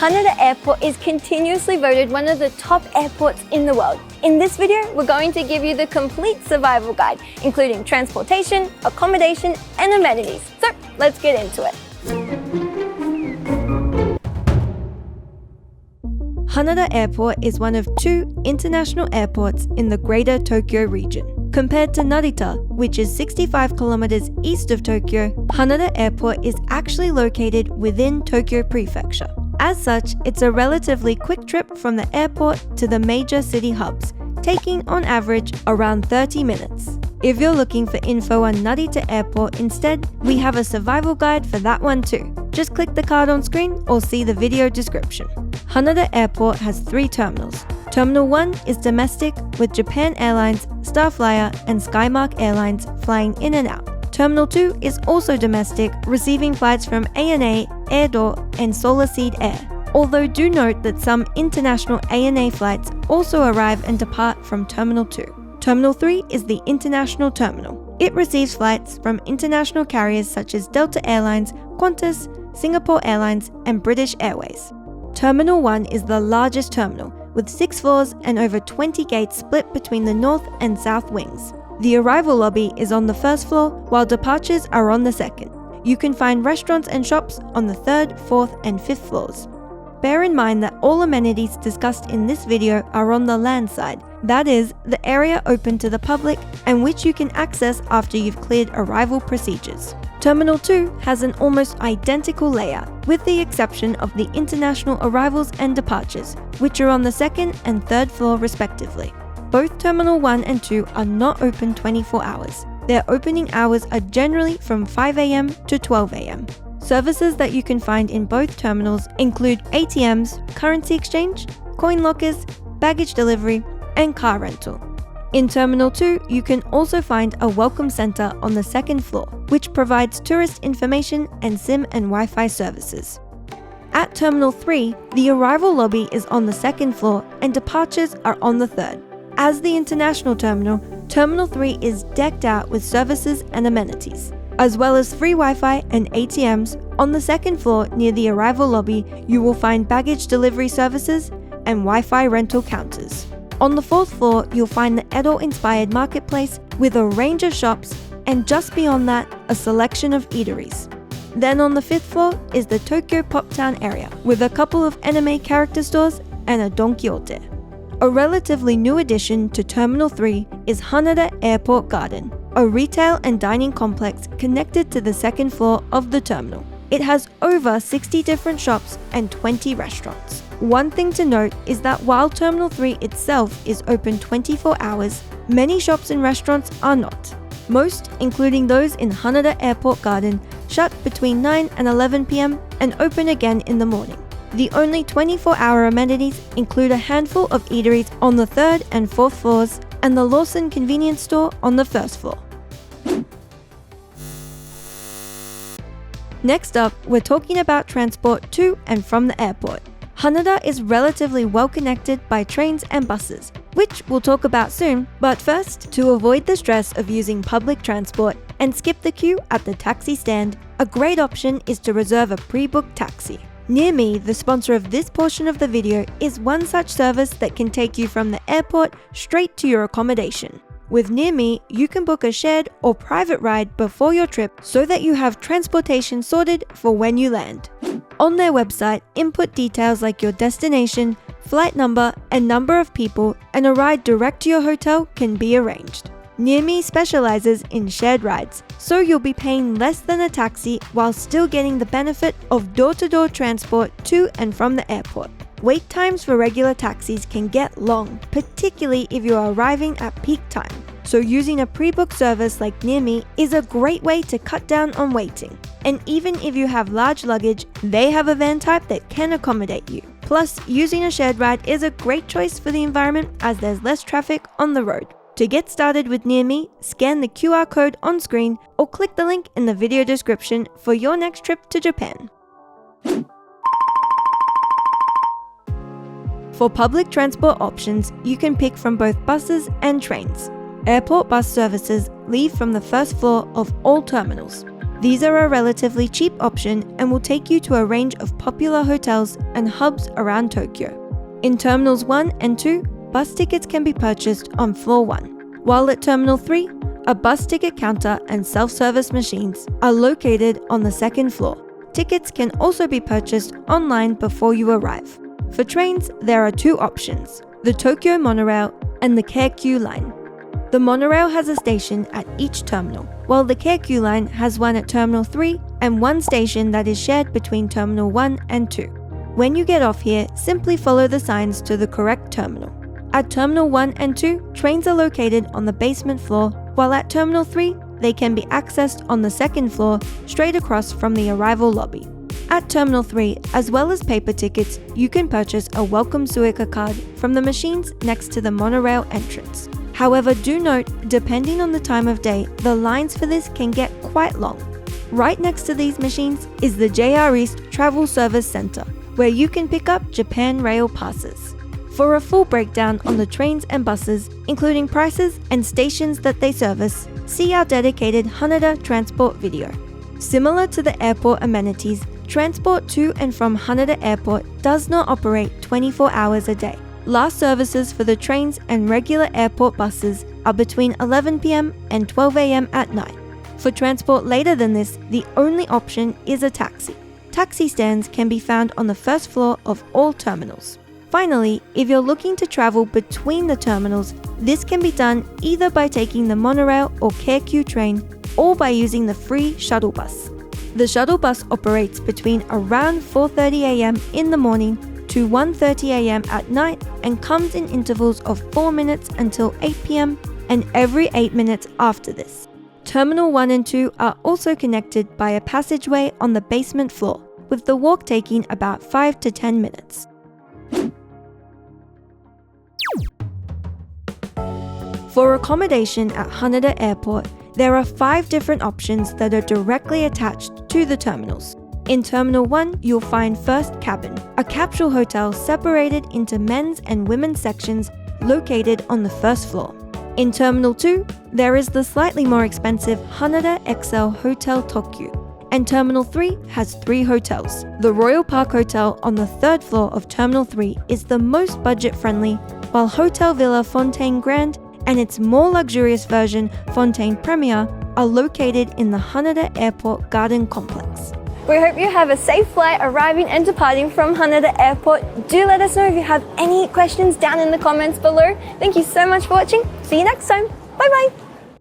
Haneda Airport is continuously voted one of the top airports in the world. In this video, we're going to give you the complete survival guide, including transportation, accommodation, and amenities. So let's get into it. Haneda Airport is one of 2 international airports in the Greater Tokyo region. Compared to Narita, which is 65 kilometers east of Tokyo, Haneda Airport is actually located within Tokyo Prefecture. As such, it's a relatively quick trip from the airport to the major city hubs, taking on average around 30 minutes. If you're looking for info on Narita Airport instead, we have a survival guide for that one too. Just click the card on screen or see the video description. Haneda Airport has 3 terminals. Terminal 1 is domestic, with Japan Airlines, Starflyer, and Skymark Airlines flying in and out. Terminal 2 is also domestic, receiving flights from ANA, Airdoor, and Solarseed Air. Although do note that some international ANA flights also arrive and depart from Terminal 2. Terminal 3 is the international terminal. It receives flights from international carriers such as Delta Airlines, Qantas, Singapore Airlines, and British Airways. Terminal 1 is the largest terminal, with 6 floors and over 20 gates split between the north and south wings. The arrival lobby is on the first floor, while departures are on the second. You can find restaurants and shops on the 3rd, 4th, and 5th floors. Bear in mind that all amenities discussed in this video are on the land side, that is, the area open to the public and which you can access after you've cleared arrival procedures. Terminal 2 has an almost identical layout, with the exception of the international arrivals and departures, which are on the 2nd and 3rd floor respectively. Both Terminal 1 and 2 are not open 24 hours. Their opening hours are generally from 5 AM to 12 AM. Services that you can find in both terminals include ATMs, currency exchange, coin lockers, baggage delivery, and car rental. In Terminal 2, you can also find a welcome center on the 2nd floor, which provides tourist information and SIM and Wi-Fi services. At Terminal 3, the arrival lobby is on the 2nd floor and departures are on the 3rd. As the international terminal, Terminal 3 is decked out with services and amenities. As well as free Wi-Fi and ATMs, on the 2nd floor near the arrival lobby, you will find baggage delivery services and Wi-Fi rental counters. On the 4th floor, you'll find the Edo-inspired marketplace with a range of shops, and just beyond that, a selection of eateries. Then on the 5th floor is the Tokyo Pop Town area, with a couple of anime character stores and a Don Quijote. A relatively new addition to Terminal 3 is Haneda Airport Garden, a retail and dining complex connected to the 2nd floor of the terminal. It has over 60 different shops and 20 restaurants. One thing to note is that while Terminal 3 itself is open 24 hours, many shops and restaurants are not. Most, including those in Haneda Airport Garden, shut between 9 and 11 PM and open again in the morning. The only 24-hour amenities include a handful of eateries on the 3rd and 4th floors and the Lawson convenience store on the 1st floor. Next up, we're talking about transport to and from the airport. Haneda is relatively well connected by trains and buses, which we'll talk about soon, but first, to avoid the stress of using public transport and skip the queue at the taxi stand, a great option is to reserve a pre-booked taxi. NearMe, the sponsor of this portion of the video, is one such service that can take you from the airport straight to your accommodation. With NearMe, you can book a shared or private ride before your trip so that you have transportation sorted for when you land. On their website, input details like your destination, flight number, and number of people, and a ride direct to your hotel can be arranged. NearMe specializes in shared rides, so you'll be paying less than a taxi while still getting the benefit of door-to-door transport to and from the airport. Wait times for regular taxis can get long, particularly if you're arriving at peak time. So using a pre-booked service like NearMe is a great way to cut down on waiting. And even if you have large luggage, they have a van type that can accommodate you. Plus, using a shared ride is a great choice for the environment as there's less traffic on the road. To get started with NearMe, scan the QR code on screen or click the link in the video description for your next trip to Japan. For public transport options, you can pick from both buses and trains. Airport bus services leave from the 1st floor of all terminals. These are a relatively cheap option and will take you to a range of popular hotels and hubs around Tokyo. In Terminals 1 and 2, bus tickets can be purchased on floor 1, while at Terminal 3, a bus ticket counter and self-service machines are located on the second floor. Tickets can also be purchased online before you arrive. For trains, there are 2 options, the Tokyo Monorail and the Keikyu Line. The monorail has a station at each terminal, while the Keikyu Line has one at Terminal 3 and one station that is shared between Terminal 1 and 2. When you get off here, simply follow the signs to the correct terminal. At Terminal 1 and 2, trains are located on the basement floor, while at Terminal 3, they can be accessed on the second floor, straight across from the arrival lobby. At Terminal 3, as well as paper tickets, you can purchase a welcome Suica card from the machines next to the monorail entrance. However, do note, depending on the time of day, the lines for this can get quite long. Right next to these machines is the JR East Travel Service Center, where you can pick up Japan Rail passes. For a full breakdown on the trains and buses, including prices and stations that they service, see our dedicated Haneda Transport video. Similar to the airport amenities, transport to and from Haneda Airport does not operate 24 hours a day. Last services for the trains and regular airport buses are between 11 p.m. and 12 a.m. at night. For transport later than this, the only option is a taxi. Taxi stands can be found on the first floor of all terminals. Finally, if you're looking to travel between the terminals, this can be done either by taking the monorail or Keikyu train or by using the free shuttle bus. The shuttle bus operates between around 4:30 a.m. in the morning to 1:30 a.m. at night and comes in intervals of 4 minutes until 8 p.m. and every 8 minutes after this. Terminal 1 and 2 are also connected by a passageway on the basement floor, with the walk taking about 5 to 10 minutes. For accommodation at Haneda Airport, there are 5 different options that are directly attached to the terminals. In Terminal 1, you'll find First Cabin, a capsule hotel separated into men's and women's sections located on the first floor. In Terminal 2, there is the slightly more expensive Haneda XL Hotel Tokyo, and Terminal 3 has 3 hotels. The Royal Park Hotel on the 3rd floor of Terminal 3 is the most budget-friendly, while Hotel Villa Fontaine Grand and its more luxurious version, Fontaine Premier, are located in the Haneda Airport Garden Complex. We hope you have a safe flight arriving and departing from Haneda Airport. Do let us know if you have any questions down in the comments below. Thank you so much for watching. See you next time. Bye bye.